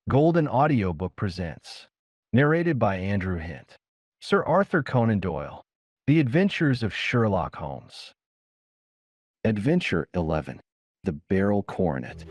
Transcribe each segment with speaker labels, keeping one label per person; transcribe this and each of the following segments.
Speaker 1: Golden Audiobook presents, narrated by Andrew Hint, Sir Arthur Conan Doyle, The Adventures of Sherlock Holmes. Adventure 11, The Beryl Coronet.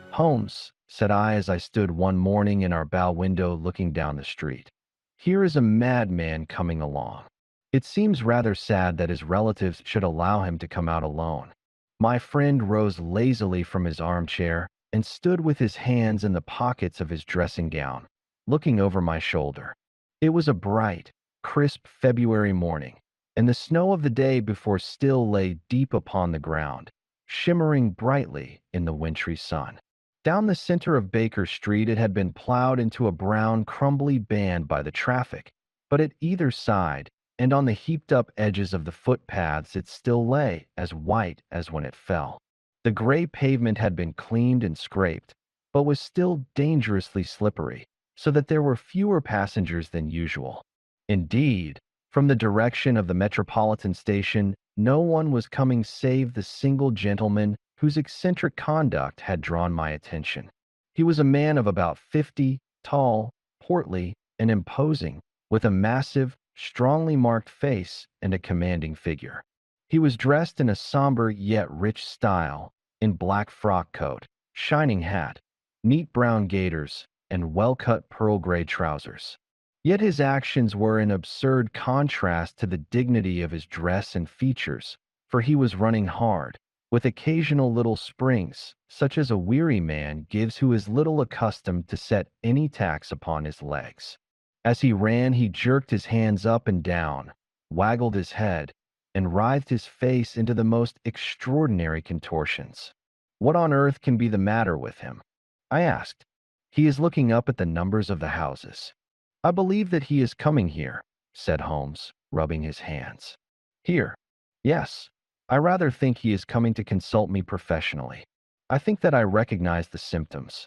Speaker 1: Holmes, said I as I stood one morning in our bow window looking down the street. Here is a madman coming along. It seems rather sad that his relatives should allow him to come out alone. My friend rose lazily from his armchair and stood with his hands in the pockets of his dressing gown, looking over my shoulder. It was a bright, crisp February morning, and the snow of the day before still lay deep upon the ground, shimmering brightly in the wintry sun. Down the center of Baker Street it had been plowed into a brown, crumbly band by the traffic, but at either side and on the heaped-up edges of the footpaths it still lay as white as when it fell. The gray pavement had been cleaned and scraped, but was still dangerously slippery, so that there were fewer passengers than usual. Indeed, from the direction of the Metropolitan Station, no one was coming save the single gentleman whose eccentric conduct had drawn my attention. He was a man of about 50, tall, portly, and imposing, with a massive, strongly marked face and a commanding figure. He was dressed in a somber yet rich style, in black frock coat, shining hat, neat brown gaiters, and well-cut pearl gray trousers. Yet his actions were in absurd contrast to the dignity of his dress and features, for he was running hard, with occasional little springs, such as a weary man gives who is little accustomed to set any tax upon his legs. As he ran, he jerked his hands up and down, waggled his head, and writhed his face into the most extraordinary contortions. "What on earth can be the matter with him?" I asked. "He is looking up at the numbers of the houses." "I believe that he is coming here," said Holmes, rubbing his hands. "Here? Yes. I rather think he is coming to consult me professionally. I think that I recognize the symptoms."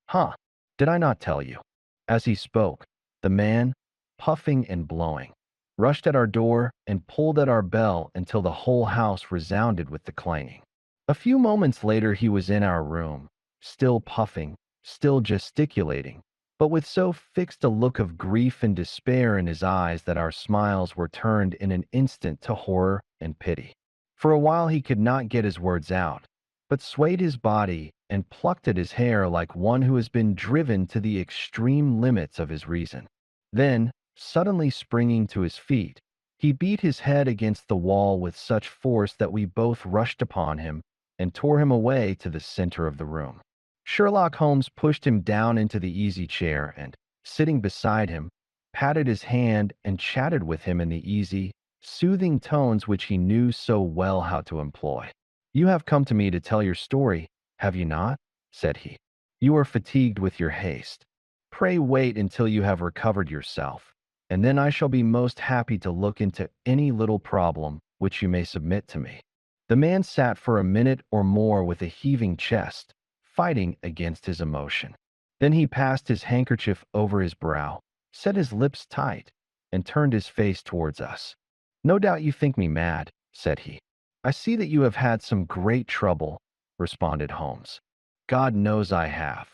Speaker 1: "Huh, did I not tell you?" As he spoke, the man, puffing and blowing, rushed at our door and pulled at our bell until the whole house resounded with the clanging. A few moments later he was in our room, still puffing, still gesticulating, but with so fixed a look of grief and despair in his eyes that our smiles were turned in an instant to horror and pity. For a while he could not get his words out, but swayed his body and plucked at his hair like one who has been driven to the extreme limits of his reason. Then, suddenly springing to his feet, he beat his head against the wall with such force that we both rushed upon him and tore him away to the center of the room. Sherlock Holmes pushed him down into the easy chair and, sitting beside him, patted his hand and chatted with him in the easy, soothing tones which he knew so well how to employ. "You have come to me to tell your story, have you not?" said he. "You are fatigued with your haste. Pray wait until you have recovered yourself, and then I shall be most happy to look into any little problem which you may submit to me." The man sat for a minute or more with a heaving chest, fighting against his emotion. Then he passed his handkerchief over his brow, set his lips tight, and turned his face towards us. "No doubt you think me mad," said he. "I see that you have had some great trouble," responded Holmes. "God knows I have.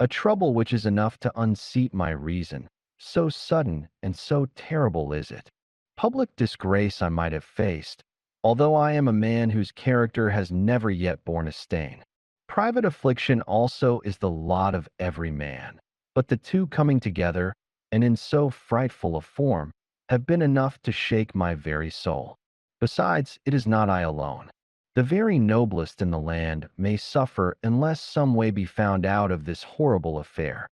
Speaker 1: A trouble which is enough to unseat my reason. So sudden and so terrible is it. Public disgrace I might have faced, although I am a man whose character has never yet borne a stain. Private affliction also is the lot of every man, but the two coming together, and in so frightful a form, have been enough to shake my very soul. Besides, it is not I alone. The very noblest in the land may suffer unless some way be found out of this horrible affair."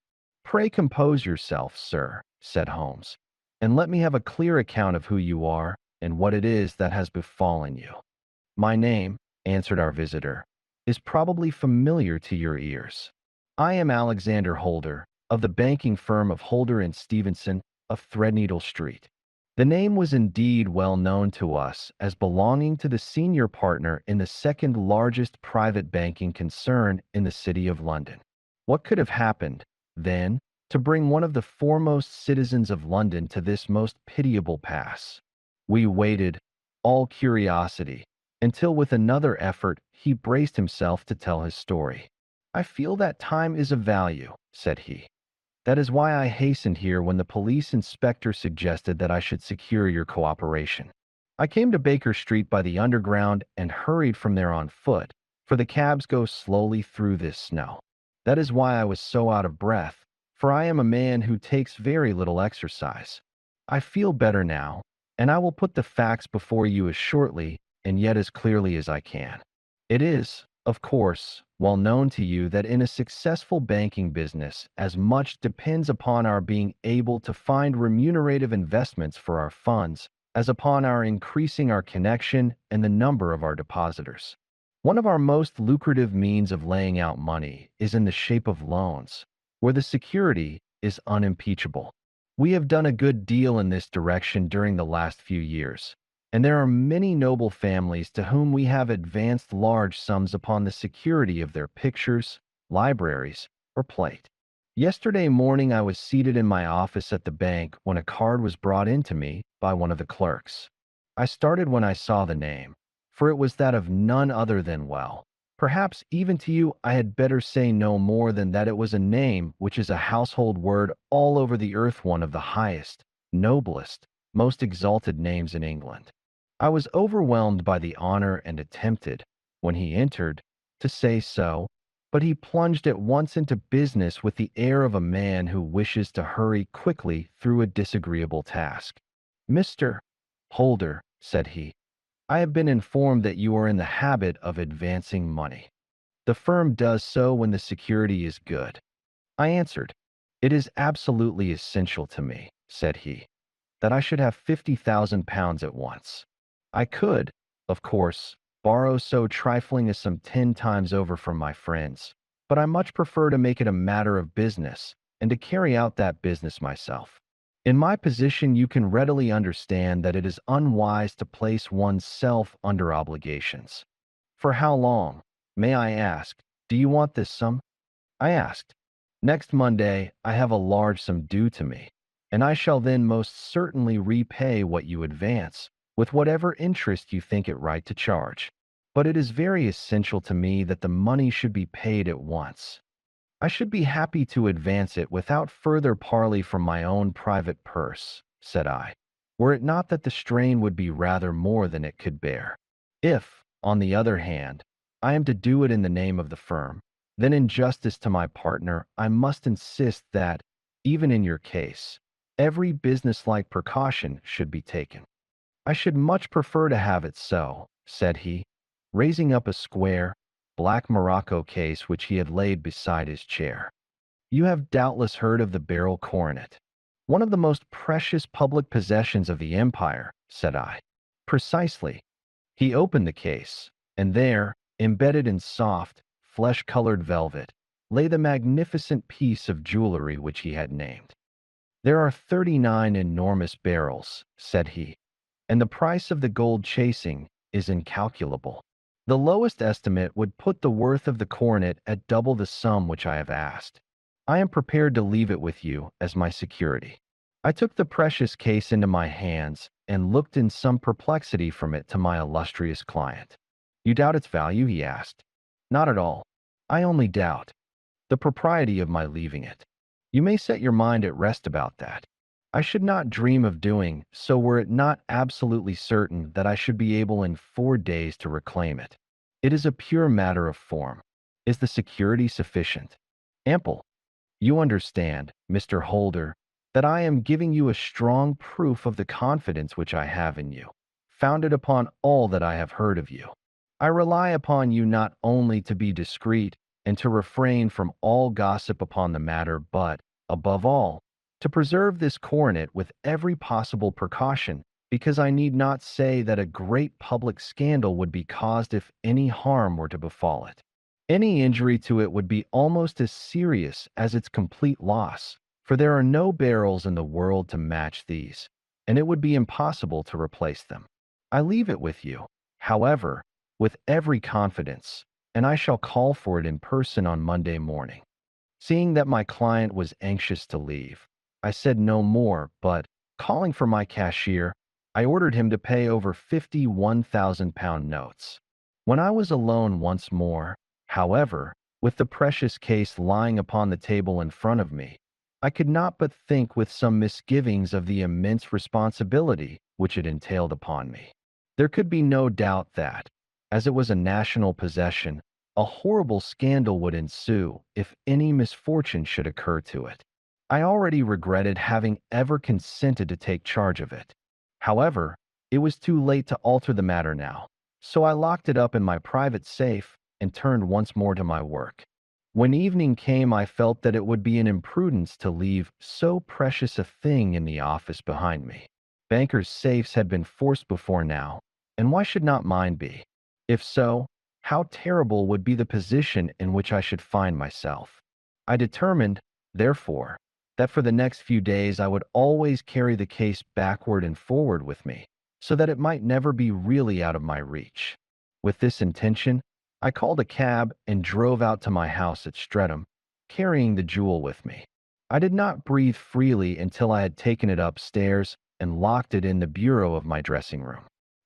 Speaker 1: "Pray compose yourself, sir," said Holmes, "and let me have a clear account of who you are and what it is that has befallen you." "My name," answered our visitor, "is probably familiar to your ears. I am Alexander Holder, of the banking firm of Holder and Stevenson of Threadneedle Street." The name was indeed well known to us as belonging to the senior partner in the second largest private banking concern in the city of London. What could have happened, then, to bring one of the foremost citizens of London to this most pitiable pass? We waited, all curiosity, until with another effort he braced himself to tell his story. I feel that time is of value, said he. That is why I hastened here when the police inspector suggested that I should secure your cooperation. I came to Baker Street by the Underground and hurried from there on foot, for the cabs go slowly through this snow. That is why I was so out of breath, for I am a man who takes very little exercise. I feel better now, and I will put the facts before you as shortly and yet as clearly as I can. It is, of course, well known to you that in a successful banking business, as much depends upon our being able to find remunerative investments for our funds as upon our increasing our connection and the number of our depositors. One of our most lucrative means of laying out money is in the shape of loans, where the security is unimpeachable. We have done a good deal in this direction during the last few years, and there are many noble families to whom we have advanced large sums upon the security of their pictures, libraries, or plate. Yesterday morning I was seated in my office at the bank when a card was brought in to me by one of the clerks. I started when I saw the name, for it was that of none other than well. Perhaps even to you I had better say no more than that it was a name which is a household word all over the earth, one of the highest, noblest, most exalted names in England. I was overwhelmed by the honor and attempted, when he entered, to say so, but he plunged at once into business with the air of a man who wishes to hurry quickly through a disagreeable task. Mr. Holder, said he, I have been informed that you are in the habit of advancing money. The firm does so when the security is good. I answered, it is absolutely essential to me, said he, that I should have £50,000 at once. I could, of course, borrow so trifling as some 10 times over from my friends, but I much prefer to make it a matter of business and to carry out that business myself. In my position, you can readily understand that it is unwise to place one's self under obligations. For how long, may I ask, do you want this sum? I asked. Next Monday, I have a large sum due to me, and I shall then most certainly repay what you advance, with whatever interest you think it right to charge. But it is very essential to me that the money should be paid at once. I should be happy to advance it without further parley from my own private purse, said I, were it not that the strain would be rather more than it could bear. If, on the other hand, I am to do it in the name of the firm, then in justice to my partner, I must insist that, even in your case, every businesslike precaution should be taken. I should much prefer to have it so, said he, raising up a square, black morocco case which he had laid beside his chair. You have doubtless heard of the Beryl Coronet, one of the most precious public possessions of the empire, said I. Precisely. He opened the case, and there, embedded in soft, flesh-colored velvet, lay the magnificent piece of jewelry which he had named. There are 39 enormous barrels, said he, and the price of the gold chasing is incalculable. The lowest estimate would put the worth of the coronet at double the sum which I have asked. I am prepared to leave it with you as my security. I took the precious case into my hands and looked in some perplexity from it to my illustrious client. You doubt its value? He asked. Not at all. I only doubt the propriety of my leaving it. You may set your mind at rest about that. I should not dream of doing so were it not absolutely certain that I should be able in 4 days to reclaim it. It is a pure matter of form. Is the security sufficient? Ample. You understand, Mr. Holder, that I am giving you a strong proof of the confidence which I have in you, founded upon all that I have heard of you. I rely upon you not only to be discreet and to refrain from all gossip upon the matter, but, above all, to preserve this coronet with every possible precaution, because I need not say that a great public scandal would be caused if any harm were to befall it. Any injury to it would be almost as serious as its complete loss, for there are no barrels in the world to match these, and it would be impossible to replace them. I leave it with you, however, with every confidence, and I shall call for it in person on Monday morning. Seeing that my client was anxious to leave, I said no more, but, calling for my cashier, I ordered him to pay over 51,000 pound notes. When I was alone once more, however, with the precious case lying upon the table in front of me, I could not but think with some misgivings of the immense responsibility which it entailed upon me. There could be no doubt that, as it was a national possession, a horrible scandal would ensue if any misfortune should occur to it. I already regretted having ever consented to take charge of it. However, it was too late to alter the matter now, so I locked it up in my private safe and turned once more to my work. When evening came, I felt that it would be an imprudence to leave so precious a thing in the office behind me. Bankers' safes had been forced before now, and why should not mine be? If so, how terrible would be the position in which I should find myself. I determined, therefore, that for the next few days I would always carry the case backward and forward with me, so that it might never be really out of my reach. With this intention, I called a cab and drove out to my house at Streatham, carrying the jewel with me. I did not breathe freely until I had taken it upstairs and locked it in the bureau of my dressing room.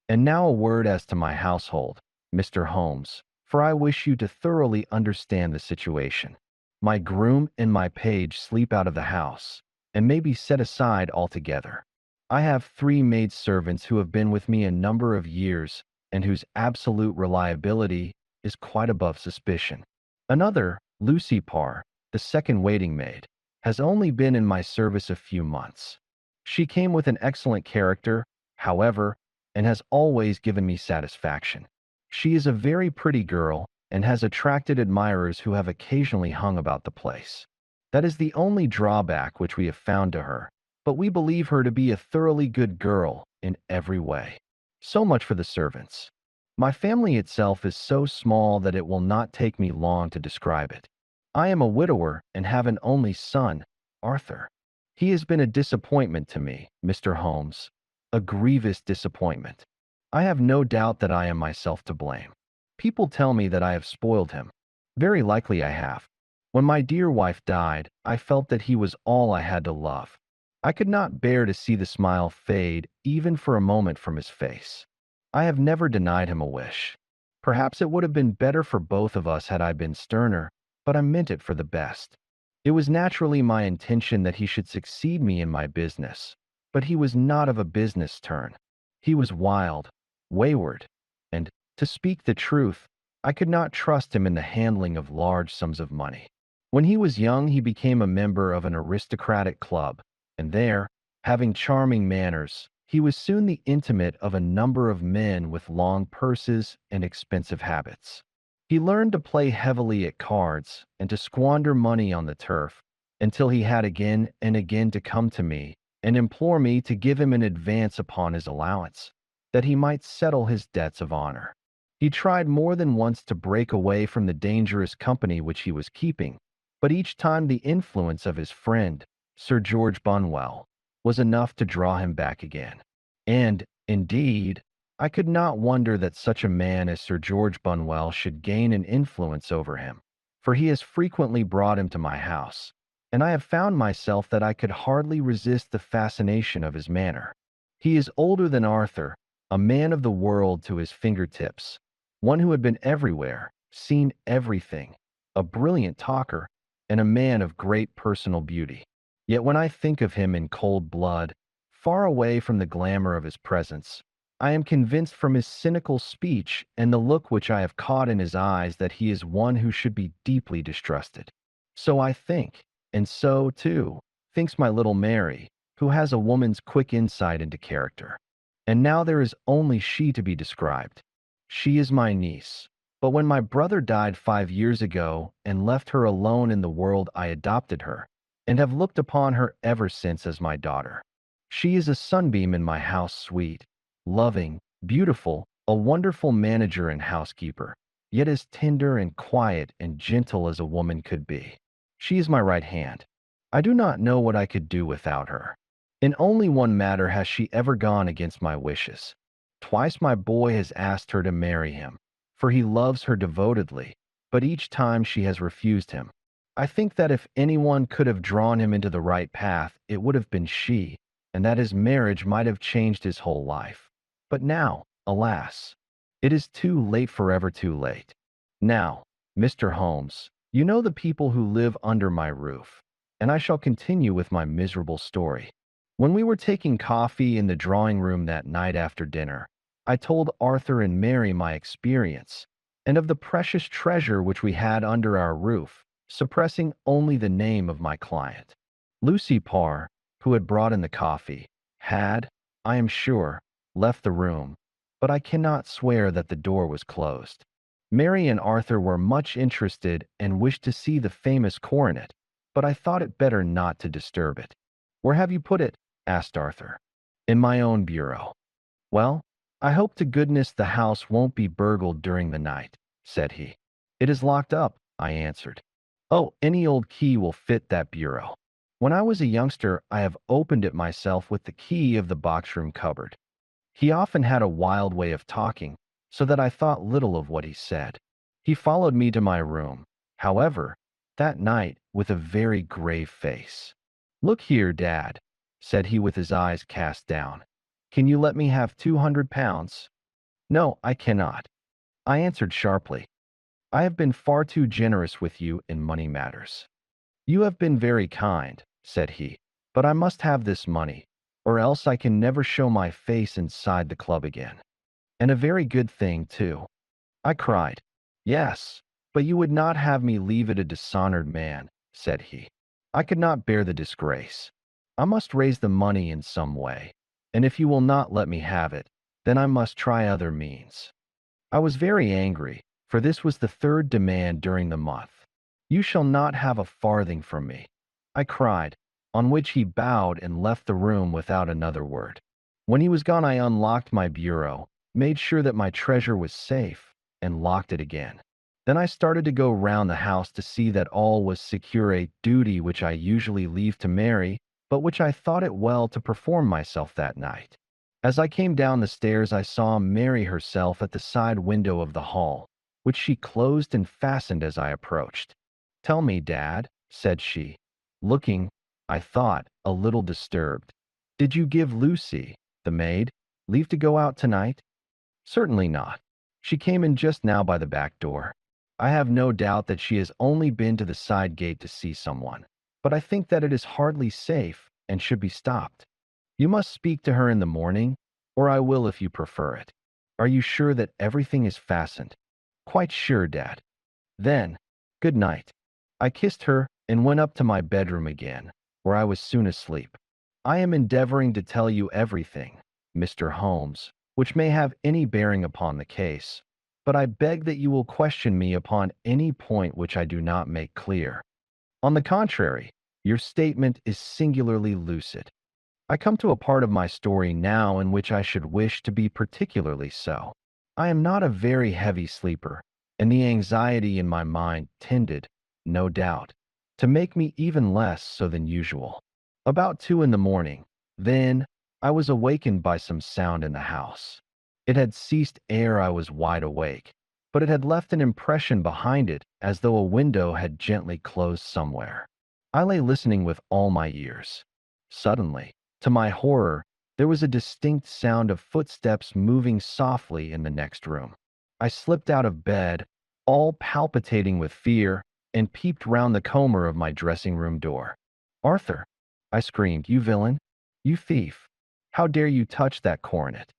Speaker 1: And now a word as to my household, Mr. Holmes, for I wish you to thoroughly understand the situation. My groom and my page sleep out of the house, and may be set aside altogether. I have 3 maidservants who have been with me a number of years, and whose absolute reliability is quite above suspicion. Another, Lucy Parr, the second waiting maid, has only been in my service a few months. She came with an excellent character, however, and has always given me satisfaction. She is a very pretty girl and has attracted admirers who have occasionally hung about the place. That is the only drawback which we have found to her, but we believe her to be a thoroughly good girl in every way. So much for the servants. My family itself is so small that it will not take me long to describe it. I am a widower and have an only son, Arthur. He has been a disappointment to me, Mr. Holmes, a grievous disappointment. I have no doubt that I am myself to blame. People tell me that I have spoiled him. Very likely I have. When my dear wife died, I felt that he was all I had to love. I could not bear to see the smile fade even for a moment from his face. I have never denied him a wish. Perhaps it would have been better for both of us had I been sterner, but I meant it for the best. It was naturally my intention that he should succeed me in my business, but he was not of a business turn. He was wild, wayward, and, to speak the truth, I could not trust him in the handling of large sums of money. When he was young, he became a member of an aristocratic club, and there, having charming manners, he was soon the intimate of a number of men with long purses and expensive habits. He learned to play heavily at cards and to squander money on the turf, until he had again and again to come to me and implore me to give him an advance upon his allowance, that he might settle his debts of honor. He tried more than once to break away from the dangerous company which he was keeping, but each time the influence of his friend, Sir George Bunwell, was enough to draw him back again. And, indeed, I could not wonder that such a man as Sir George Bunwell should gain an influence over him, for he has frequently brought him to my house, and I have found myself that I could hardly resist the fascination of his manner. He is older than Arthur, a man of the world to his fingertips, one who had been everywhere, seen everything, a brilliant talker, and a man of great personal beauty. Yet when I think of him in cold blood, far away from the glamour of his presence, I am convinced from his cynical speech and the look which I have caught in his eyes that he is one who should be deeply distrusted. So I think, and so, too, thinks my little Mary, who has a woman's quick insight into character. And now there is only she to be described. She is my niece, but when my brother died 5 years ago and left her alone in the world, I adopted her, and have looked upon her ever since as my daughter. She is a sunbeam in my house, sweet, loving, beautiful, a wonderful manager and housekeeper, yet as tender and quiet and gentle as a woman could be. She is my right hand. I do not know what I could do without her. In only one matter has she ever gone against my wishes. Twice my boy has asked her to marry him, for he loves her devotedly, but each time she has refused him. I think that if anyone could have drawn him into the right path, it would have been she, and that his marriage might have changed his whole life. But now, alas, it is too late, forever too late. Now, Mr. Holmes, you know the people who live under my roof, and I shall continue with my miserable story. When we were taking coffee in the drawing room that night after dinner, I told Arthur and Mary my experience, and of the precious treasure which we had under our roof, suppressing only the name of my client. Lucy Parr, who had brought in the coffee, had, I am sure, left the room, but I cannot swear that the door was closed. Mary and Arthur were much interested and wished to see the famous coronet, but I thought it better not to disturb it. "Where have you put it?" asked Arthur. "In my own bureau." "Well, I hope to goodness the house won't be burgled during the night," said he. "It is locked up," I answered. "Oh, any old key will fit that bureau. When I was a youngster, I have opened it myself with the key of the box-room cupboard." He often had a wild way of talking, so that I thought little of what he said. He followed me to my room, however, that night with a very grave face. "Look here, Dad," said he with his eyes cast down. "Can you let me have £200? "No, I cannot," I answered sharply. "I have been far too generous with you in money matters." "You have been very kind," said he, "but I must have this money, or else I can never show my face inside the club again." "And a very good thing, too," I cried. "Yes, but you would not have me leave it a dishonored man," said he. "I could not bear the disgrace. I must raise the money in some way, and if you will not let me have it, then I must try other means." I was very angry, for this was the third demand during the month. "You shall not have a farthing from me," I cried, on which he bowed and left the room without another word. When he was gone, I unlocked my bureau, made sure that my treasure was safe, and locked it again. Then I started to go round the house to see that all was secure, a duty which I usually leave to Mary, but which I thought it well to perform myself that night. As I came down the stairs, I saw Mary herself at the side window of the hall, which she closed and fastened as I approached. "Tell me, Dad," said she, looking, I thought, a little disturbed, "did you give Lucy, the maid, leave to go out tonight?" "Certainly not. She came in just now by the back door. I have no doubt that she has only been to the side gate to see someone, but I think that it is hardly safe and should be stopped. You must speak to her in the morning, or I will if you prefer it. Are you sure that everything is fastened?" "Quite sure, Dad." "Then, good night." I kissed her and went up to my bedroom again, where I was soon asleep. I am endeavoring to tell you everything, Mr. Holmes, which may have any bearing upon the case, but I beg that you will question me upon any point which I do not make clear. On the contrary, your statement is singularly lucid. I come to a part of my story now in which I should wish to be particularly so. I am not a very heavy sleeper, and the anxiety in my mind tended, no doubt, to make me even less so than usual. About 2 in the morning, then, I was awakened by some sound in the house. It had ceased ere I was wide awake, but it had left an impression behind it as though a window had gently closed somewhere. I lay listening with all my ears. Suddenly, to my horror, there was a distinct sound of footsteps moving softly in the next room. I slipped out of bed, all palpitating with fear, and peeped round the corner of my dressing-room door. "Arthur!" I screamed. "You villain! You thief! How dare you touch that coronet?"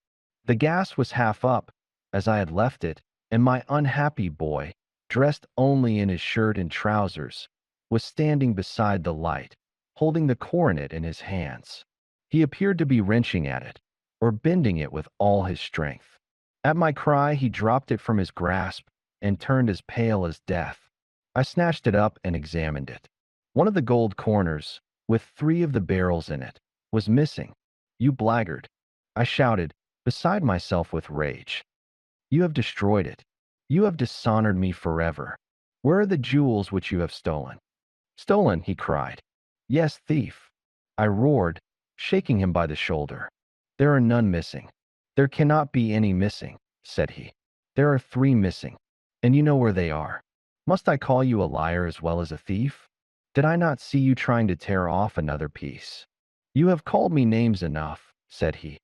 Speaker 1: The gas was half up, as I had left it, and my unhappy boy, dressed only in his shirt and trousers, was standing beside the light, holding the coronet in his hands. He appeared to be wrenching at it, or bending it with all his strength. At my cry, he dropped it from his grasp and turned as pale as death. I snatched it up and examined it. One of the gold corners, with 3 of the barrels in it, was missing. "You blackguard!" I shouted, beside myself with rage. "You have destroyed it. You have dishonored me forever. Where are the jewels which you have stolen?" "Stolen!" he cried. "Yes, thief!" I roared, shaking him by the shoulder. "There are none missing." "There cannot be any missing," said he. "There are 3 missing, and you know where they are. Must I call you a liar as well as a thief?" Did I not see you trying to tear off another piece? You have called me names enough, said he.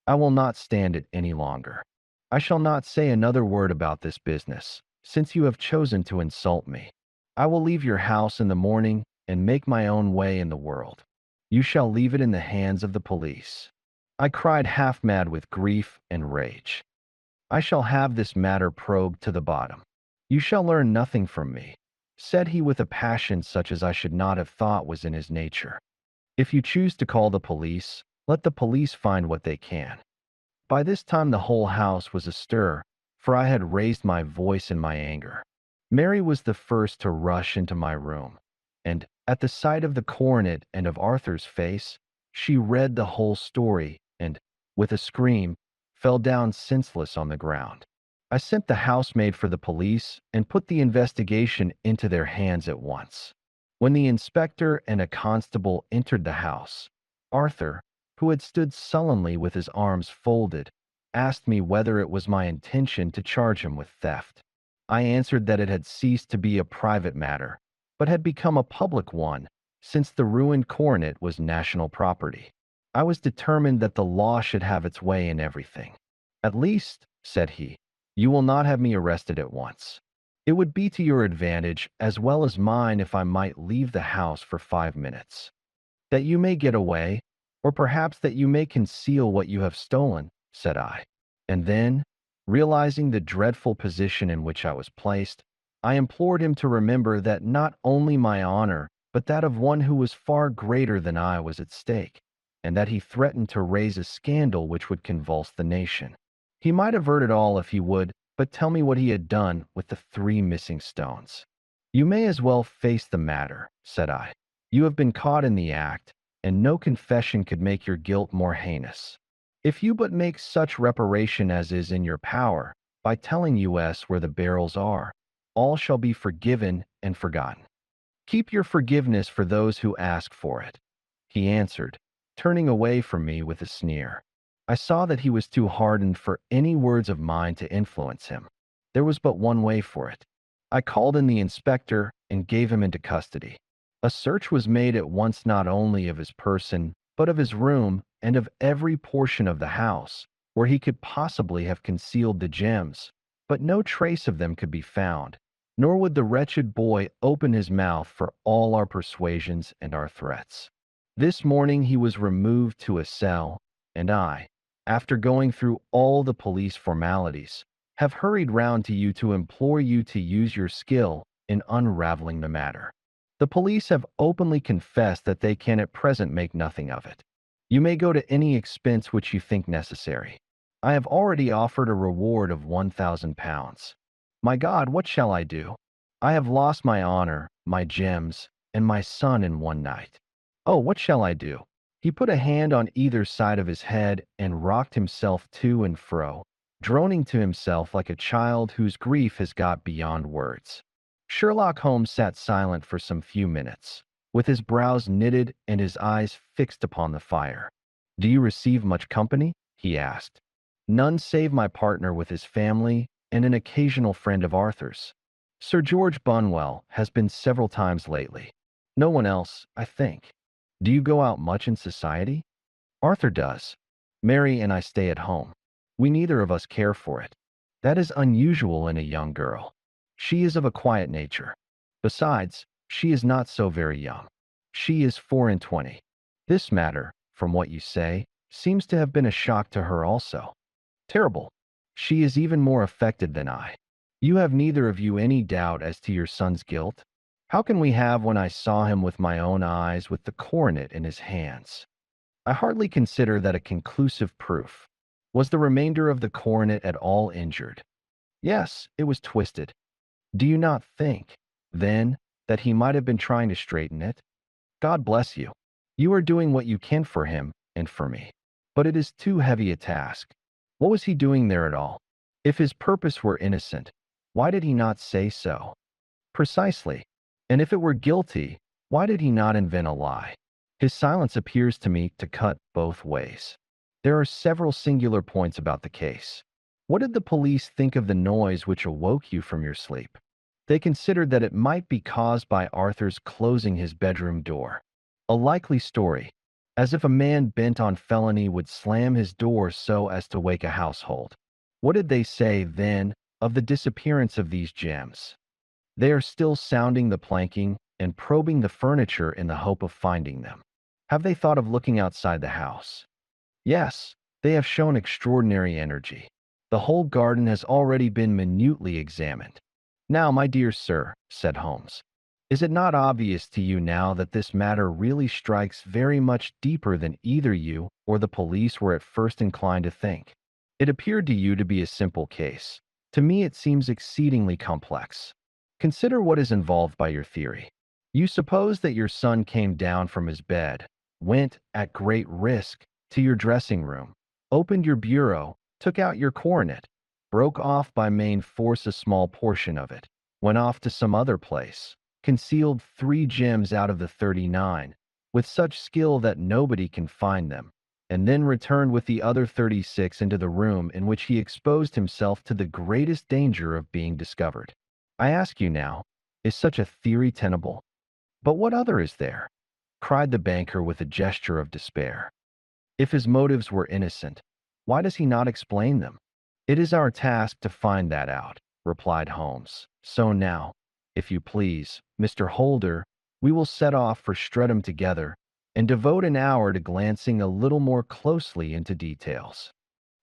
Speaker 1: I will not stand it any longer. I shall not say another word about this business, since you have chosen to insult me. I will leave your house in the morning and make my own way in the world. You shall leave it in the hands of the police. I cried half mad with grief and rage. I shall have this matter probed to the bottom. You shall learn nothing from me, said he with a passion such as I should not have thought was in his nature. If you choose to call the police, let the police find what they can. By this time the whole house was astir, for I had raised my voice in my anger. Mary was the first to rush into my room, and, at the sight of the coronet and of Arthur's face, she read the whole story and, with a scream, fell down senseless on the ground. I sent the housemaid for the police and put the investigation into their hands at once. When the inspector and a constable entered the house, Arthur, who had stood sullenly with his arms folded, asked me whether it was my intention to charge him with theft. I answered that it had ceased to be a private matter, but had become a public one, since the ruined coronet was national property. I was determined that the law should have its way in everything. At least, said he, you will not have me arrested at once. It would be to your advantage as well as mine if I might leave the house for 5 minutes. That you may get away, or perhaps that you may conceal what you have stolen, said I. And then, realizing the dreadful position in which I was placed, I implored him to remember that not only my honor, but that of one who was far greater than I was at stake, and that he threatened to raise a scandal which would convulse the nation. He might avert it all if he would, but tell me what he had done with the 3 missing stones. You may as well face the matter, said I. You have been caught in the act, and no confession could make your guilt more heinous. If you but make such reparation as is in your power, by telling us where the barrels are, all shall be forgiven and forgotten. Keep your forgiveness for those who ask for it, he answered, turning away from me with a sneer. I saw that he was too hardened for any words of mine to influence him. There was but one way for it. I called in the inspector and gave him into custody. A search was made at once not only of his person, but of his room and of every portion of the house where he could possibly have concealed the gems, but no trace of them could be found, nor would the wretched boy open his mouth for all our persuasions and our threats. This morning he was removed to a cell, and I, after going through all the police formalities, have hurried round to you to implore you to use your skill in unraveling the matter. The police have openly confessed that they can at present make nothing of it. You may go to any expense which you think necessary. I have already offered a reward of £1,000. My God, what shall I do? I have lost my honor, my gems, and my son in one night. Oh, what shall I do? He put a hand on either side of his head and rocked himself to and fro, droning to himself like a child whose grief has got beyond words. Sherlock Holmes sat silent for some few minutes, with his brows knitted and his eyes fixed upon the fire. Do you receive much company? He asked. None save my partner with his family and an occasional friend of Arthur's. Sir George Bunwell has been several times lately. No one else, I think. Do you go out much in society? Arthur does. Mary and I stay at home. We neither of us care for it. That is unusual in a young girl. She is of a quiet nature. Besides, she is not so very young. She is 24. This matter, from what you say, seems to have been a shock to her also. Terrible. She is even more affected than I. You have neither of you any doubt as to your son's guilt? How can we have when I saw him with my own eyes with the coronet in his hands? I hardly consider that a conclusive proof. Was the remainder of the coronet at all injured? Yes, it was twisted. Do you not think, then, that he might have been trying to straighten it? God bless you. You are doing what you can for him and for me. But it is too heavy a task. What was he doing there at all? If his purpose were innocent, why did he not say so? Precisely. And if it were guilty, why did he not invent a lie? His silence appears to me to cut both ways. There are several singular points about the case. What did the police think of the noise which awoke you from your sleep? They considered that it might be caused by Arthur's closing his bedroom door. A likely story, as if a man bent on felony would slam his door so as to wake a household. What did they say, then, of the disappearance of these gems? They are still sounding the planking and probing the furniture in the hope of finding them. Have they thought of looking outside the house? Yes, they have shown extraordinary energy. The whole garden has already been minutely examined. Now, my dear sir, said Holmes, is it not obvious to you now that this matter really strikes very much deeper than either you or the police were at first inclined to think? It appeared to you to be a simple case. To me, it seems exceedingly complex. Consider what is involved by your theory. You suppose that your son came down from his bed, went, at great risk, to your dressing room, opened your bureau, took out your coronet, broke off by main force a small portion of it, went off to some other place, concealed 3 gems out of the 39, with such skill that nobody can find them, and then returned with the other 36 into the room in which he exposed himself to the greatest danger of being discovered. I ask you now, is such a theory tenable? But what other is there? Cried the banker with a gesture of despair. If his motives were innocent, why does he not explain them? It is our task to find that out, replied Holmes. So now, if you please, Mr. Holder, we will set off for Streatham together and devote an hour to glancing a little more closely into details.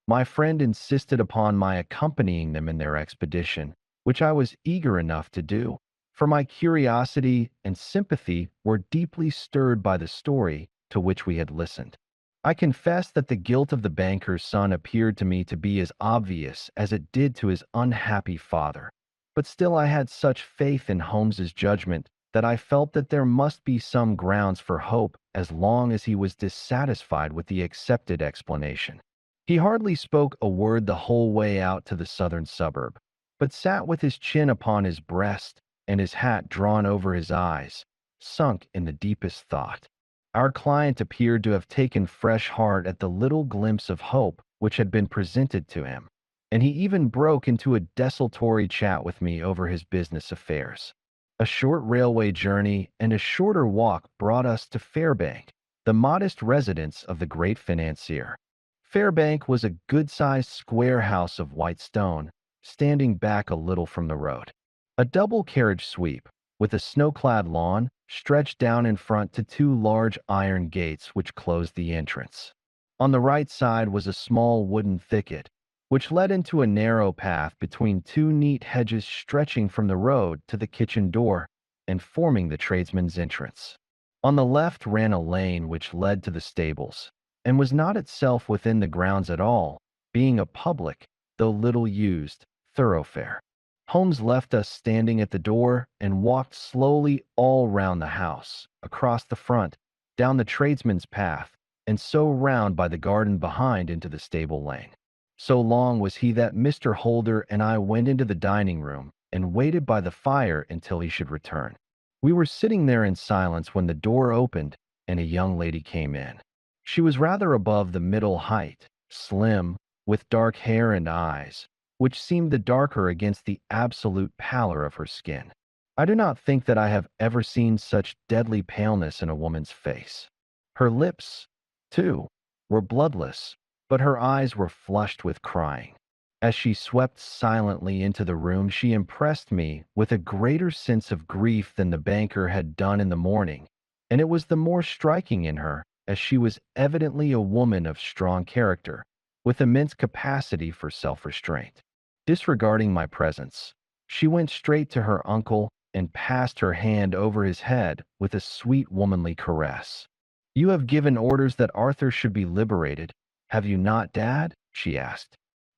Speaker 1: My friend insisted upon my accompanying them in their expedition, which I was eager enough to do, for my curiosity and sympathy were deeply stirred by the story to which we had listened. I confess that the guilt of the banker's son appeared to me to be as obvious as it did to his unhappy father, but still I had such faith in Holmes's judgment that I felt that there must be some grounds for hope as long as he was dissatisfied with the accepted explanation. He hardly spoke a word the whole way out to the southern suburb, but sat with his chin upon his breast and his hat drawn over his eyes, sunk in the deepest thought. Our client appeared to have taken fresh heart at the little glimpse of hope which had been presented to him, and he even broke into a desultory chat with me over his business affairs. A short railway journey and a shorter walk brought us to Fairbank, the modest residence of the great financier. Fairbank was a good-sized square house of white stone, standing back a little from the road. A double carriage sweep, with a snow-clad lawn, stretched down in front to 2 large iron gates which closed the entrance. On the right side was a small wooden thicket, which led into a narrow path between 2 neat hedges stretching from the road to the kitchen door and forming the tradesman's entrance. On the left ran a lane which led to the stables, and was not itself within the grounds at all, being a public, though little used, thoroughfare. Holmes left us standing at the door and walked slowly all round the house, across the front, down the tradesman's path, and so round by the garden behind into the stable lane. So long was he that Mr. Holder and I went into the dining room and waited by the fire until he should return. We were sitting there in silence when the door opened and a young lady came in. She was rather above the middle height, slim, with dark hair and eyes, which seemed the darker against the absolute pallor of her skin. I do not think that I have ever seen such deadly paleness in a woman's face. Her lips, too, were bloodless, but her eyes were flushed with crying. As she swept silently into the room, she impressed me with a greater sense of grief than the banker had done in the morning, and it was the more striking in her, as she was evidently a woman of strong character, with immense capacity for self-restraint. Disregarding my presence, she went straight to her uncle and passed her hand over his head with a sweet womanly caress. "You have given orders that Arthur should be liberated, have you not, Dad?" she asked.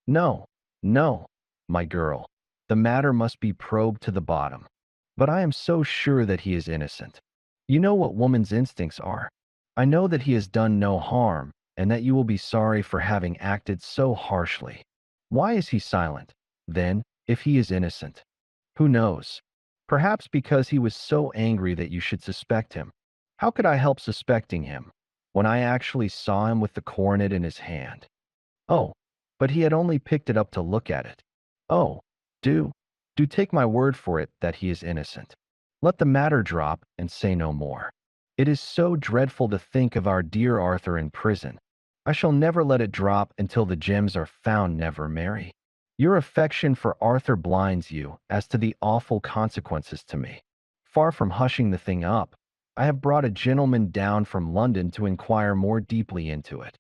Speaker 1: "No, no, my girl. The matter must be probed to the bottom. But I am so sure that he is innocent. You know what woman's instincts are. I know that he has done no harm, and that you will be sorry for having acted so harshly. Why is he silent, then, if he is innocent? Who knows? Perhaps because he was so angry that you should suspect him. How could I help suspecting him, when I actually saw him with the coronet in his hand? Oh, but he had only picked it up to look at it. Oh, do, Do take my word for it that he is innocent. Let the matter drop and say no more. It is so dreadful to think of our dear Arthur in prison. I shall never let it drop until the gems are found, never marry. Your affection for Arthur blinds you as to the awful consequences to me. Far from hushing the thing up, I have brought a gentleman down from London to inquire more deeply into it.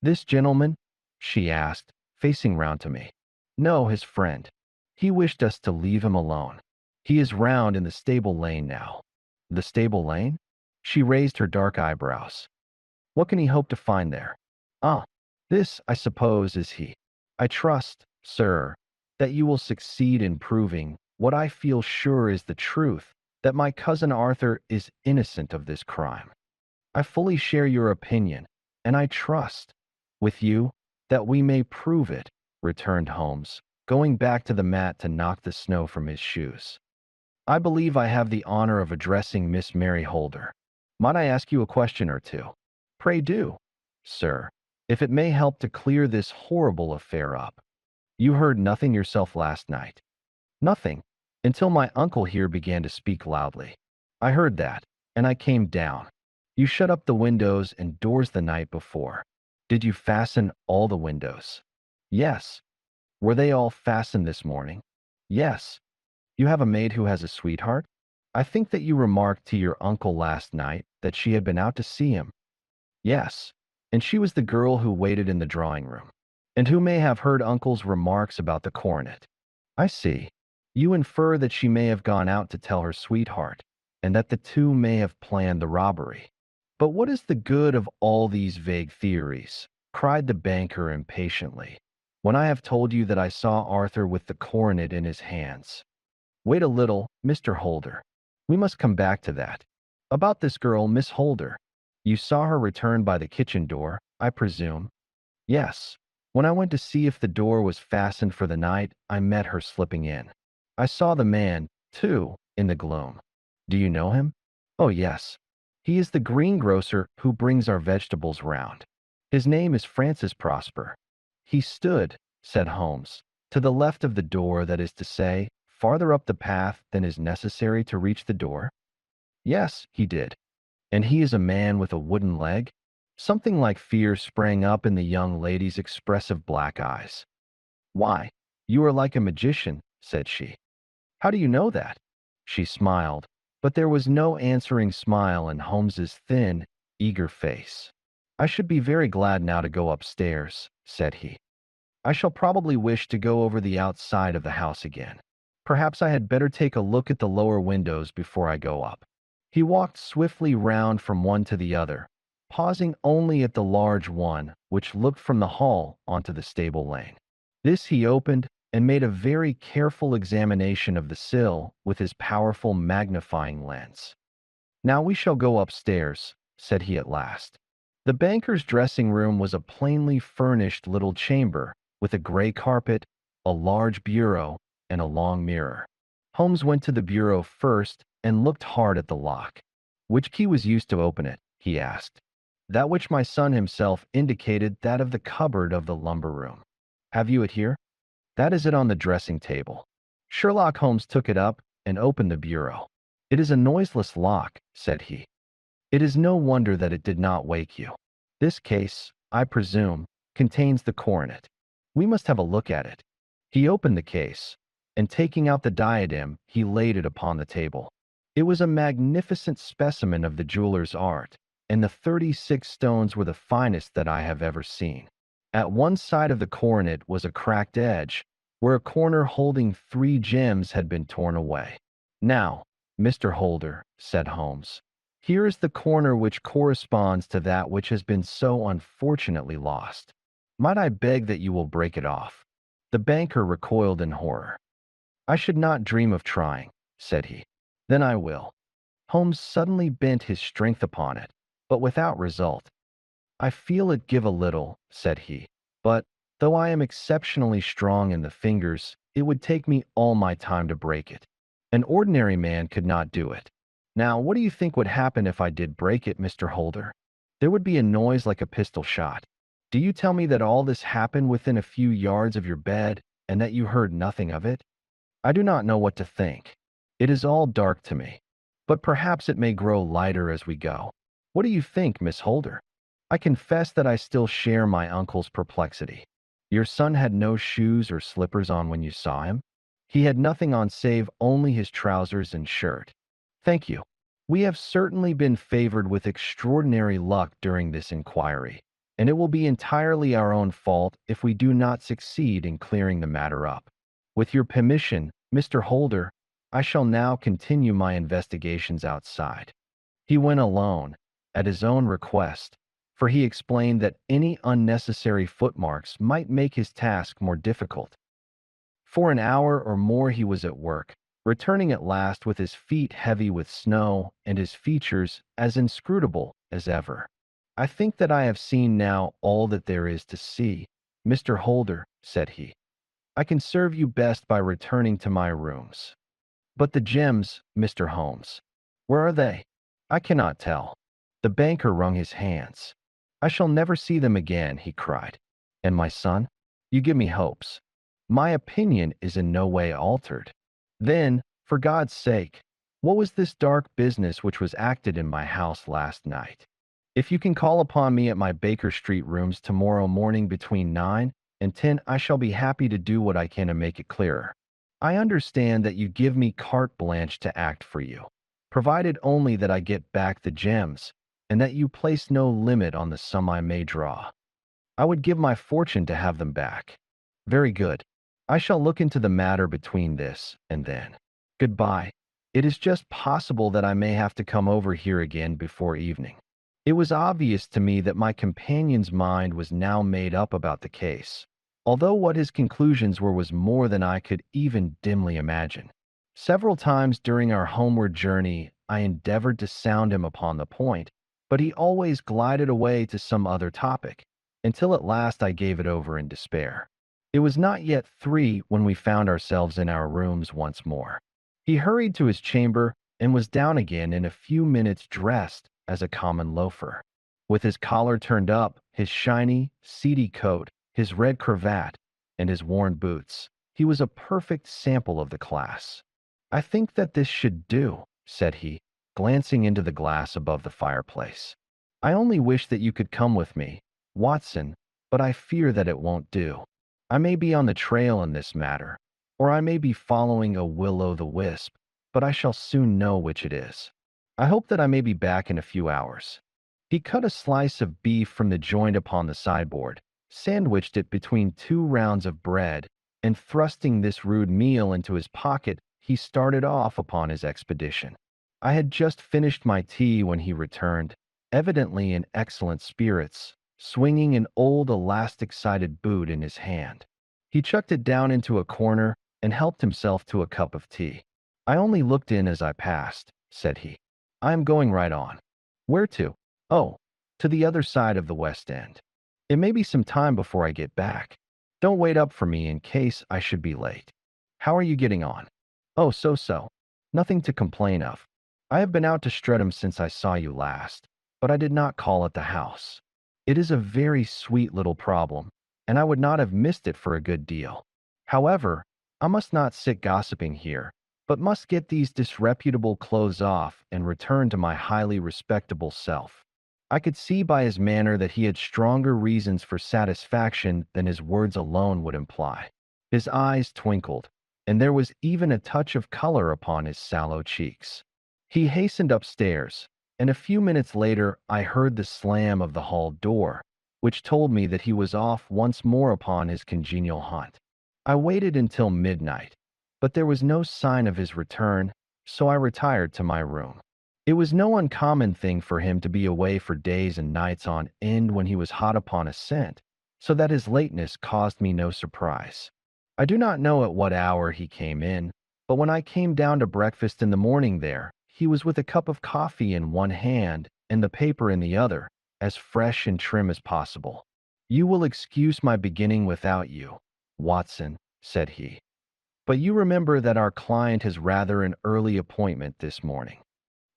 Speaker 1: This gentleman? She asked, facing round to me. No, his friend. He wished us to leave him alone. He is round in the stable lane now. The stable lane? She raised her dark eyebrows. What can he hope to find there? Ah, this, I suppose, is he. I trust, sir, that you will succeed in proving what I feel sure is the truth, that my cousin Arthur is innocent of this crime. I fully share your opinion, and I trust, with you, that we may prove it, returned Holmes, going back to the mat to knock the snow from his shoes. I believe I have the honor of addressing Miss Mary Holder. Might I ask you a question or two? Pray do, sir, if it may help to clear this horrible affair up. You heard nothing yourself last night? Nothing, until my uncle here began to speak loudly. I heard that, and I came down. You shut up the windows and doors the night before. Did you fasten all the windows? Yes. Were they all fastened this morning? Yes. You have a maid who has a sweetheart? I think that you remarked to your uncle last night that she had been out to see him. Yes, and she was the girl who waited in the drawing room, and who may have heard uncle's remarks about the coronet. I see. You infer that she may have gone out to tell her sweetheart, and that the two may have planned the robbery. But what is the good of all these vague theories? Cried the banker impatiently, when I have told you that I saw Arthur with the coronet in his hands. Wait a little, Mr. Holder. We must come back to that. About this girl, Miss Holder. You saw her return by the kitchen door, I presume? Yes. When I went to see if the door was fastened for the night, I met her slipping in. I saw the man, too, in the gloom. Do you know him? Oh, yes. He is the greengrocer who brings our vegetables round. His name is Francis Prosper. He stood, said Holmes, to the left of the door, that is to say, farther up the path than is necessary to reach the door? Yes, he did. And he is a man with a wooden leg? Something like fear sprang up in the young lady's expressive black eyes. Why, you are like a magician, said she. How do you know that? She smiled, but there was no answering smile in Holmes's thin, eager face. I should be very glad now to go upstairs, said he. I shall probably wish to go over the outside of the house again. Perhaps I had better take a look at the lower windows before I go up. He walked swiftly round from one to the other, pausing only at the large one which looked from the hall onto the stable lane. This he opened and made a very careful examination of the sill with his powerful magnifying lens. Now we shall go upstairs, said he at last. The banker's dressing room was a plainly furnished little chamber with a gray carpet, a large bureau, and a long mirror. Holmes went to the bureau first and looked hard at the lock. Which key was used to open it? He asked. That which my son himself indicated, that of the cupboard of the lumber room. Have you it here? That is it on the dressing table. Sherlock Holmes took it up and opened the bureau. It is a noiseless lock, said he. It is no wonder that it did not wake you. This case, I presume, contains the coronet. We must have a look at it. He opened the case, and taking out the diadem, he laid it upon the table. It was a magnificent specimen of the jeweler's art, and the 36 stones were the finest that I have ever seen. At one side of the coronet was a cracked edge, where a corner holding 3 gems had been torn away. Now, Mr. Holder, said Holmes, here is the corner which corresponds to that which has been so unfortunately lost. Might I beg that you will break it off? The banker recoiled in horror. I should not dream of trying, said he. Then I will. Holmes suddenly bent his strength upon it, but without result. I feel it give a little, said he, but, though I am exceptionally strong in the fingers, it would take me all my time to break it. An ordinary man could not do it. Now, what do you think would happen if I did break it, Mr. Holder? There would be a noise like a pistol shot. Do you tell me that all this happened within a few yards of your bed, and that you heard nothing of it? I do not know what to think. It is all dark to me. But perhaps it may grow lighter as we go. What do you think, Miss Holder? I confess that I still share my uncle's perplexity. Your son had no shoes or slippers on when you saw him? He had nothing on save only his trousers and shirt. Thank you. We have certainly been favored with extraordinary luck during this inquiry, and it will be entirely our own fault if we do not succeed in clearing the matter up. With your permission, Mr. Holder, I shall now continue my investigations outside. He went alone, at his own request, for he explained that any unnecessary footmarks might make his task more difficult. For an hour or more he was at work, returning at last with his feet heavy with snow and his features as inscrutable as ever. I think that I have seen now all that there is to see, Mr. Holder, said he. I can serve you best by returning to my rooms. But the gems, Mr. Holmes, where are they? I cannot tell. The banker wrung his hands. I shall never see them again, he cried. And my son? You give me hopes. My opinion is in no way altered. Then, for God's sake, what was this dark business which was acted in my house last night? If you can call upon me at my Baker Street rooms tomorrow morning between 9 and 10, I shall be happy to do what I can to make it clearer. I understand that you give me carte blanche to act for you, provided only that I get back the gems, and that you place no limit on the sum I may draw. I would give my fortune to have them back. Very good. I shall look into the matter between this and then. Goodbye. It is just possible that I may have to come over here again before evening. It was obvious to me that my companion's mind was now made up about the case, although what his conclusions were was more than I could even dimly imagine. Several times during our homeward journey, I endeavored to sound him upon the point, but he always glided away to some other topic, until at last I gave it over in despair. It was not yet 3 when we found ourselves in our rooms once more. He hurried to his chamber and was down again in a few minutes dressed as a common loafer. With his collar turned up, his shiny, seedy coat, his red cravat, and his worn boots, he was a perfect sample of the class. I think that this should do, said he, glancing into the glass above the fireplace. I only wish that you could come with me, Watson, but I fear that it won't do. I may be on the trail in this matter, or I may be following a will-o'-the-wisp, but I shall soon know which it is. I hope that I may be back in a few hours. He cut a slice of beef from the joint upon the sideboard, sandwiched it between 2 rounds of bread, and thrusting this rude meal into his pocket, he started off upon his expedition. I had just finished my tea when he returned, evidently in excellent spirits, swinging an old elastic-sided boot in his hand. He chucked it down into a corner and helped himself to a cup of tea. I only looked in as I passed, said he. I am going right on. Where to? Oh, to the other side of the West End. It may be some time before I get back. Don't wait up for me in case I should be late. How are you getting on? Oh, so. Nothing to complain of. I have been out to Streatham since I saw you last, but I did not call at the house. It is a very sweet little problem, and I would not have missed it for a good deal. However, I must not sit gossiping here, but must get these disreputable clothes off and return to my highly respectable self. I could see by his manner that he had stronger reasons for satisfaction than his words alone would imply. His eyes twinkled, and there was even a touch of color upon his sallow cheeks. He hastened upstairs, and a few minutes later I heard the slam of the hall door, which told me that he was off once more upon his congenial hunt. I waited until midnight, but there was no sign of his return, so I retired to my room. It was no uncommon thing for him to be away for days and nights on end when he was hot upon a scent, so that his lateness caused me no surprise. I do not know at what hour he came in, but when I came down to breakfast in the morning he was with a cup of coffee in one hand and the paper in the other, as fresh and trim as possible. You will excuse my beginning without you, Watson, said he. But you remember that our client has rather an early appointment this morning.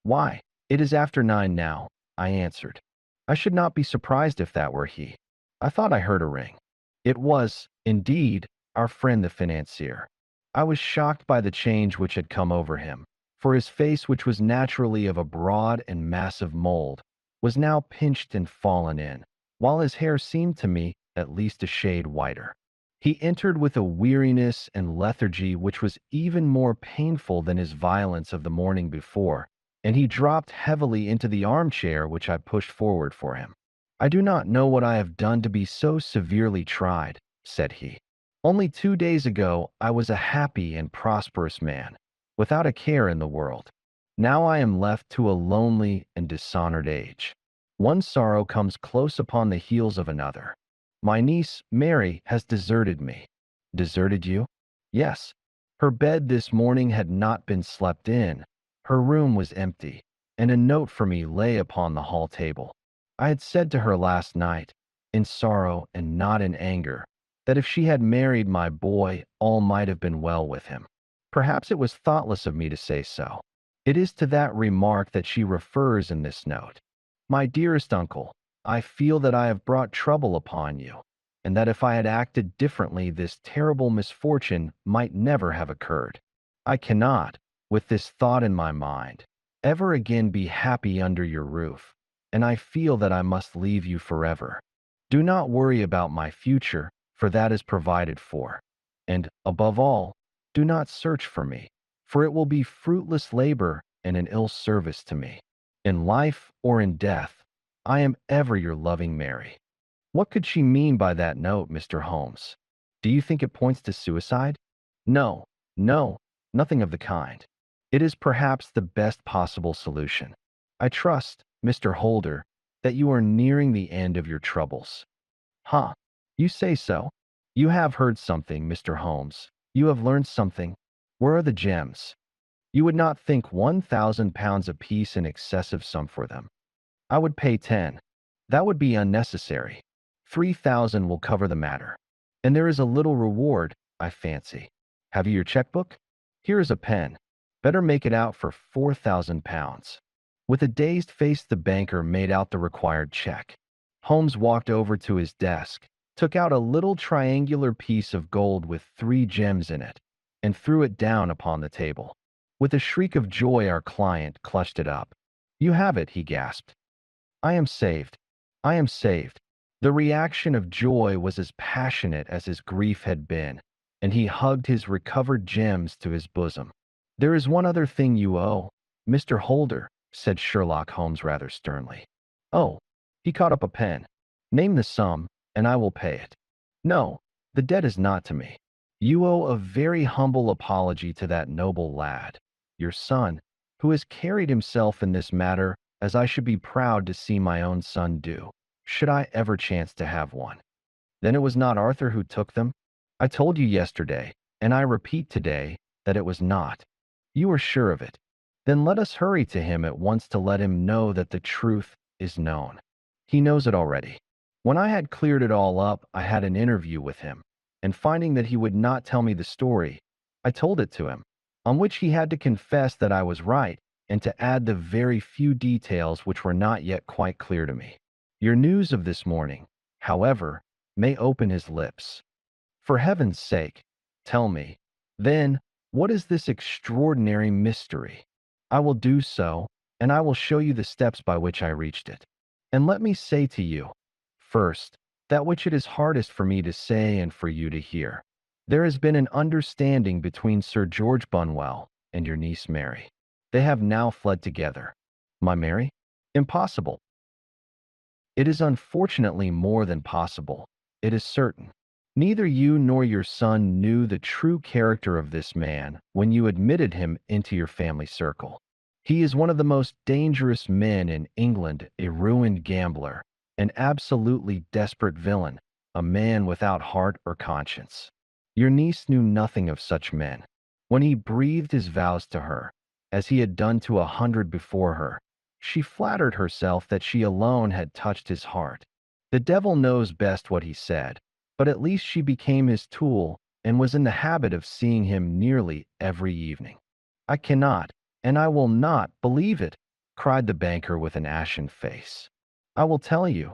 Speaker 1: Why, it is after 9 now, I answered. I should not be surprised if that were he. I thought I heard a ring. It was, indeed, our friend the financier. I was shocked by the change which had come over him, for his face, which was naturally of a broad and massive mold, was now pinched and fallen in, while his hair seemed to me at least a shade whiter. He entered with a weariness and lethargy which was even more painful than his violence of the morning before, and he dropped heavily into the armchair which I pushed forward for him. "I do not know what I have done to be so severely tried," said he. "Only 2 days ago I was a happy and prosperous man, without a care in the world. Now I am left to a lonely and dishonored age. One sorrow comes close upon the heels of another. My niece, Mary, has deserted me." "Deserted you?" "Yes. Her bed this morning had not been slept in. Her room was empty, and a note for me lay upon the hall table. I had said to her last night, in sorrow and not in anger, that if she had married my boy, all might have been well with him. Perhaps it was thoughtless of me to say so. It is to that remark that she refers in this note. My dearest uncle, I feel that I have brought trouble upon you, and that if I had acted differently, this terrible misfortune might never have occurred. I cannot, with this thought in my mind, ever again be happy under your roof, and I feel that I must leave you forever. Do not worry about my future, for that is provided for. And, above all, do not search for me, for it will be fruitless labor and an ill service to me. In life or in death, I am ever your loving Mary." What could she mean by that note, Mr. Holmes? Do you think it points to suicide? No, no, nothing of the kind. It is perhaps the best possible solution. I trust, Mr. Holder, that you are nearing the end of your troubles. Huh, you say so? You have heard something, Mr. Holmes. You have learned something. Where are the gems? You would not think £1,000 apiece an excessive sum for them. I would pay 10. That would be unnecessary. 3,000 will cover the matter. And there is a little reward, I fancy. Have you your checkbook? Here is a pen. Better make it out for £4,000. With a dazed face, the banker made out the required check. Holmes walked over to his desk, took out a little triangular piece of gold with 3 gems in it, and threw it down upon the table. With a shriek of joy, our client clutched it up. "You have it," he gasped. "I am saved. I am saved." The reaction of joy was as passionate as his grief had been, and he hugged his recovered gems to his bosom. "There is one other thing you owe, Mr. Holder," said Sherlock Holmes rather sternly. "Oh," he caught up a pen. "Name the sum, and I will pay it." "No, the debt is not to me. You owe a very humble apology to that noble lad, your son, who has carried himself in this matter as I should be proud to see my own son do, should I ever chance to have one." "Then it was not Arthur who took them?" "I told you yesterday, and I repeat today, that it was not." "You are sure of it? Then let us hurry to him at once to let him know that the truth is known." "He knows it already. When I had cleared it all up, I had an interview with him, and finding that he would not tell me the story, I told it to him, on which he had to confess that I was right, and to add the very few details which were not yet quite clear to me. Your news of this morning, however, may open his lips. For heaven's sake, tell me, then, what is this extraordinary mystery? I will do so, and I will show you the steps by which I reached it. And let me say to you, first, that which it is hardest for me to say and for you to hear. There has been an understanding between Sir George Bunwell and your niece Mary. They have now fled together. My Mary? Impossible. It is unfortunately more than possible. It is certain. Neither you nor your son knew the true character of this man when you admitted him into your family circle. He is one of the most dangerous men in England, a ruined gambler, an absolutely desperate villain, a man without heart or conscience. Your niece knew nothing of such men. When he breathed his vows to her, as he had done to 100 before her, she flattered herself that she alone had touched his heart. The devil knows best what he said, but at least she became his tool and was in the habit of seeing him nearly every evening. "I cannot, and I will not believe it," cried the banker with an ashen face. "I will tell you.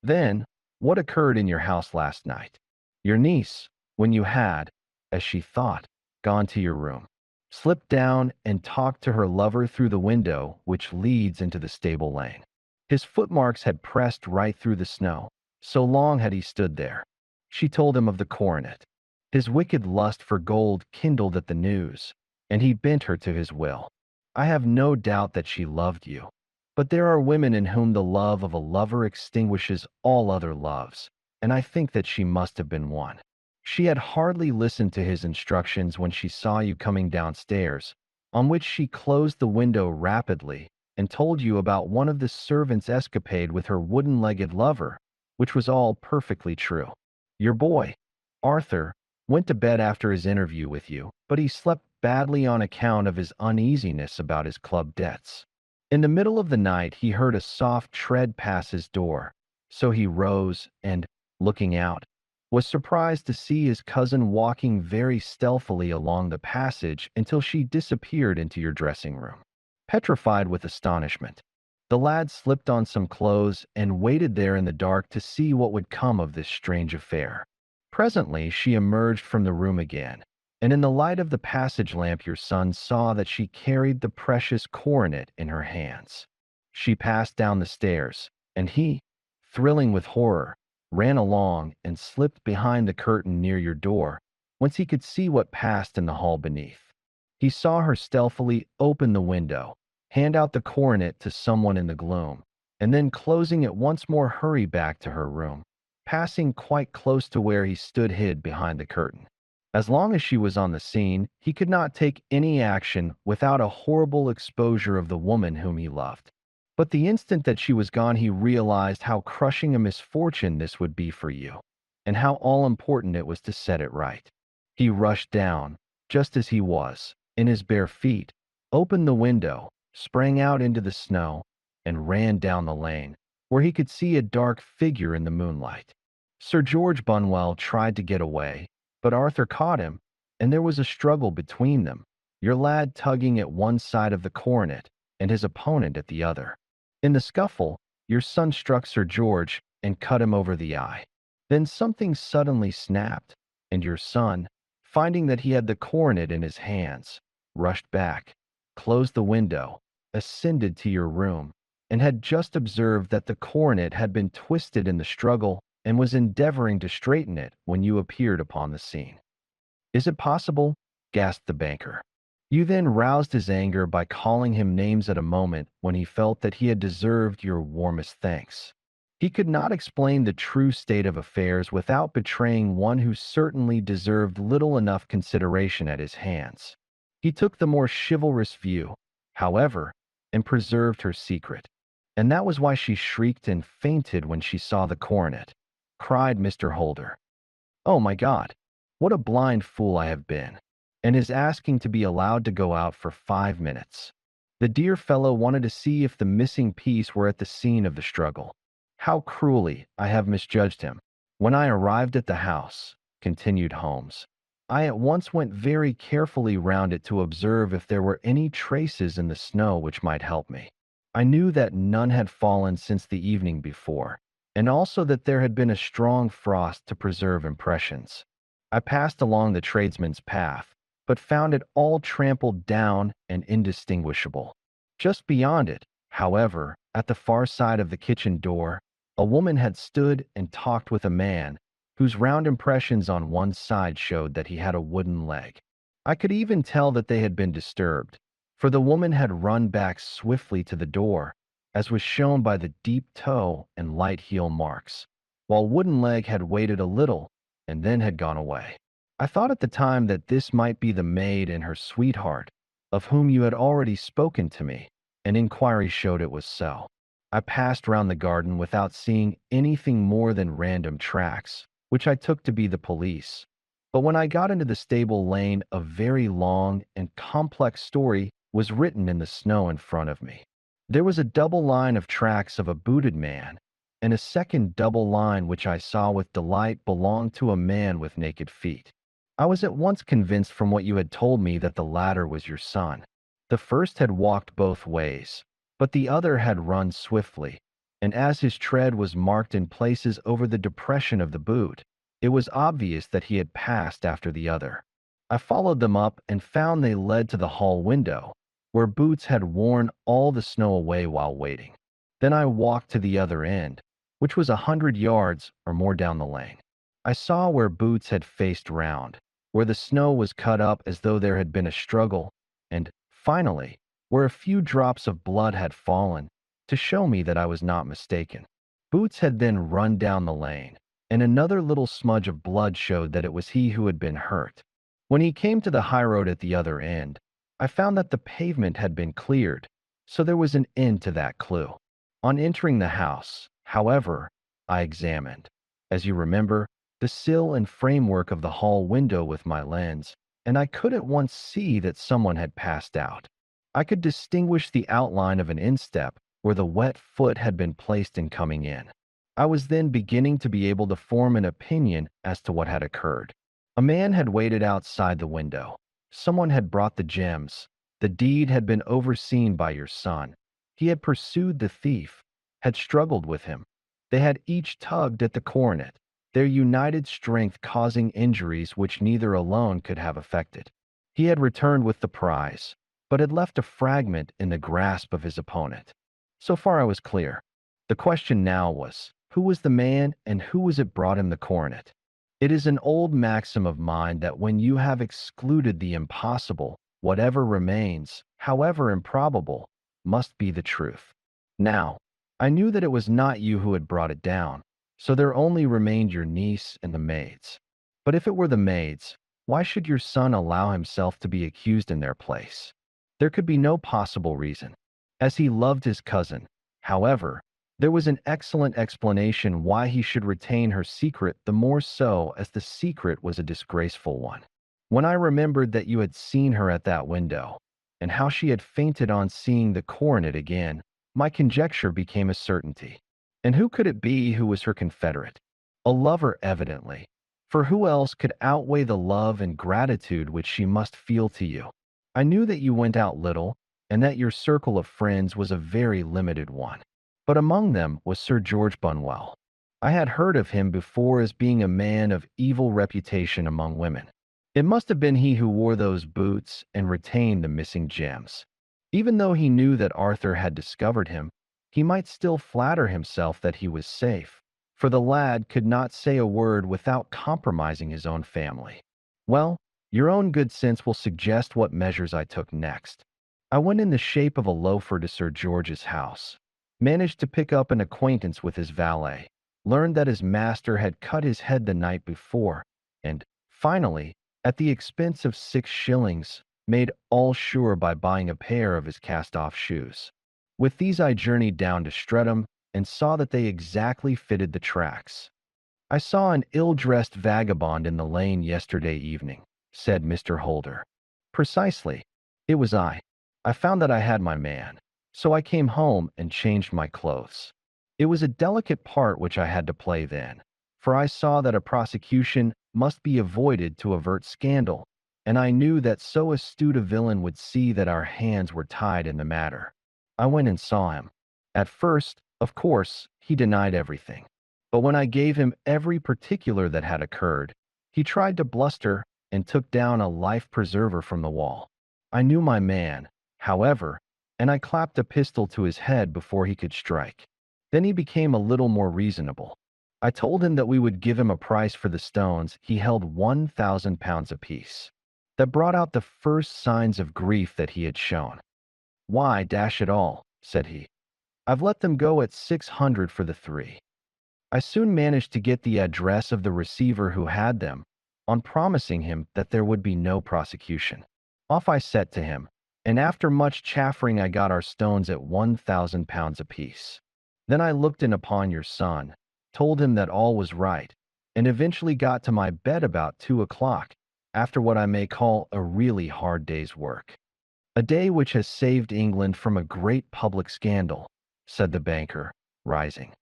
Speaker 1: Then, what occurred in your house last night? Your niece, when you had, as she thought, gone to your room. Slipped down and talked to her lover through the window, which leads into the stable lane. His footmarks had pressed right through the snow. So long had he stood there. She told him of the coronet. His wicked lust for gold kindled at the news, and he bent her to his will. I have no doubt that she loved you. But there are women in whom the love of a lover extinguishes all other loves, and I think that she must have been one. She had hardly listened to his instructions when she saw you coming downstairs, on which she closed the window rapidly and told you about one of the servants' escapade with her wooden-legged lover, which was all perfectly true. Your boy, Arthur, went to bed after his interview with you, but he slept badly on account of his uneasiness about his club debts. In the middle of the night, he heard a soft tread pass his door, so he rose and, looking out, was surprised to see his cousin walking very stealthily along the passage until she disappeared into your dressing room. Petrified with astonishment, the lad slipped on some clothes and waited there in the dark to see what would come of this strange affair. Presently she emerged from the room again, and in the light of the passage lamp your son saw that she carried the precious coronet in her hands. She passed down the stairs, and he, thrilling with horror, ran along and slipped behind the curtain near your door, whence he could see what passed in the hall beneath. He saw her stealthily open the window, hand out the coronet to someone in the gloom, and then closing it once more hurry back to her room, passing quite close to where he stood hid behind the curtain. As long as she was on the scene, he could not take any action without a horrible exposure of the woman whom he loved. But the instant that she was gone, he realized how crushing a misfortune this would be for you, and how all-important it was to set it right. He rushed down, just as he was, in his bare feet, opened the window, sprang out into the snow, and ran down the lane, where he could see a dark figure in the moonlight. Sir George Bunwell tried to get away, but Arthur caught him, and there was a struggle between them, your lad tugging at one side of the coronet and his opponent at the other. In the scuffle, your son struck Sir George and cut him over the eye. Then something suddenly snapped, and your son, finding that he had the coronet in his hands, rushed back, closed the window, ascended to your room, and had just observed that the coronet had been twisted in the struggle and was endeavoring to straighten it when you appeared upon the scene. "Is it possible?" gasped the banker. You then roused his anger by calling him names at a moment when he felt that he had deserved your warmest thanks. He could not explain the true state of affairs without betraying one who certainly deserved little enough consideration at his hands. He took the more chivalrous view, however, and preserved her secret. And that was why she shrieked and fainted when she saw the coronet, cried Mr. Holder. "Oh, my God, what a blind fool I have been!" And is asking to be allowed to go out for 5 minutes. The dear fellow wanted to see if the missing piece were at the scene of the struggle. How cruelly I have misjudged him. When I arrived at the house, continued Holmes, I at once went very carefully round it to observe if there were any traces in the snow which might help me. I knew that none had fallen since the evening before, and also that there had been a strong frost to preserve impressions. I passed along the tradesman's path, but found it all trampled down and indistinguishable. Just beyond it, however, at the far side of the kitchen door, a woman had stood and talked with a man, whose round impressions on one side showed that he had a wooden leg. I could even tell that they had been disturbed, for the woman had run back swiftly to the door, as was shown by the deep toe and light heel marks, while wooden leg had waited a little and then had gone away. I thought at the time that this might be the maid and her sweetheart, of whom you had already spoken to me, and inquiry showed it was so. I passed round the garden without seeing anything more than random tracks, which I took to be the police. But when I got into the stable lane, a very long and complex story was written in the snow in front of me. There was a double line of tracks of a booted man, and a second double line which I saw with delight belonged to a man with naked feet. I was at once convinced from what you had told me that the latter was your son. The first had walked both ways, but the other had run swiftly, and as his tread was marked in places over the depression of the boot, it was obvious that he had passed after the other. I followed them up and found they led to the hall window, where Boots had worn all the snow away while waiting. Then I walked to the other end, which was 100 yards or more down the lane. I saw where Boots had faced round, where the snow was cut up as though there had been a struggle, and, finally, where a few drops of blood had fallen, to show me that I was not mistaken. Boots had then run down the lane, and another little smudge of blood showed that it was he who had been hurt. When he came to the highroad at the other end, I found that the pavement had been cleared, so there was an end to that clue. On entering the house, however, I examined, as you remember, the sill and framework of the hall window with my lens, and I could at once see that someone had passed out. I could distinguish the outline of an instep where the wet foot had been placed in coming in. I was then beginning to be able to form an opinion as to what had occurred. A man had waited outside the window. Someone had brought the gems. The deed had been overseen by your son. He had pursued the thief, had struggled with him. They had each tugged at the coronet, their united strength causing injuries which neither alone could have effected. He had returned with the prize, but had left a fragment in the grasp of his opponent. So far I was clear. The question now was, who was the man and who was it brought him the coronet? It is an old maxim of mine that when you have excluded the impossible, whatever remains, however improbable, must be the truth. Now, I knew that it was not you who had brought it down, so there only remained your niece and the maids. But if it were the maids, why should your son allow himself to be accused in their place? There could be no possible reason. As he loved his cousin, however, there was an excellent explanation why he should retain her secret, the more so as the secret was a disgraceful one. When I remembered that you had seen her at that window, and how she had fainted on seeing the coronet again, my conjecture became a certainty. And who could it be who was her confederate? A lover, evidently, for who else could outweigh the love and gratitude which she must feel to you? I knew that you went out little, and that your circle of friends was a very limited one. But among them was Sir George Bunwell. I had heard of him before as being a man of evil reputation among women. It must have been he who wore those boots and retained the missing gems. Even though he knew that Arthur had discovered him, he might still flatter himself that he was safe, for the lad could not say a word without compromising his own family. Well, your own good sense will suggest what measures I took next. I went in the shape of a loafer to Sir George's house, managed to pick up an acquaintance with his valet, learned that his master had cut his head the night before, and, finally, at the expense of 6 shillings, made all sure by buying a pair of his cast-off shoes. With these I journeyed down to Streatham and saw that they exactly fitted the tracks. "I saw an ill-dressed vagabond in the lane yesterday evening," said Mr. Holder. "Precisely. It was I. I found that I had my man. So I came home and changed my clothes. It was a delicate part which I had to play then, for I saw that a prosecution must be avoided to avert scandal, and I knew that so astute a villain would see that our hands were tied in the matter. I went and saw him. At first, of course, he denied everything. But when I gave him every particular that had occurred, he tried to bluster and took down a life preserver from the wall. I knew my man, however, and I clapped a pistol to his head before he could strike. Then he became a little more reasonable. I told him that we would give him a price for the stones. He held £1,000 apiece. That brought out the first signs of grief that he had shown. "Why, dash it all," said he, "I've let them go at 600 for the 3. I soon managed to get the address of the receiver who had them, on promising him that there would be no prosecution. Off I set to him, and after much chaffering I got our stones at £1,000 apiece. Then I looked in upon your son, told him that all was right, and eventually got to my bed about 2 o'clock, after what I may call a really hard day's work. A day which has saved England from a great public scandal," said the banker, rising.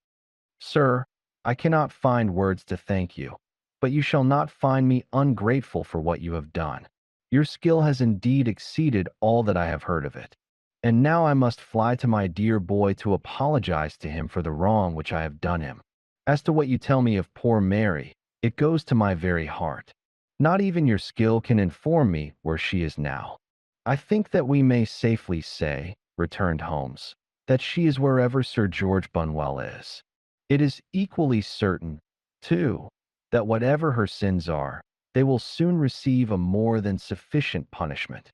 Speaker 1: "Sir, I cannot find words to thank you, but you shall not find me ungrateful for what you have done. Your skill has indeed exceeded all that I have heard of it. And now I must fly to my dear boy to apologize to him for the wrong which I have done him. As to what you tell me of poor Mary, it goes to my very heart. Not even your skill can inform me where she is now. I think that we may safely say, returned Holmes, that she is wherever Sir George Bunwell is. It is equally certain, too, that whatever her sins are, they will soon receive a more than sufficient punishment.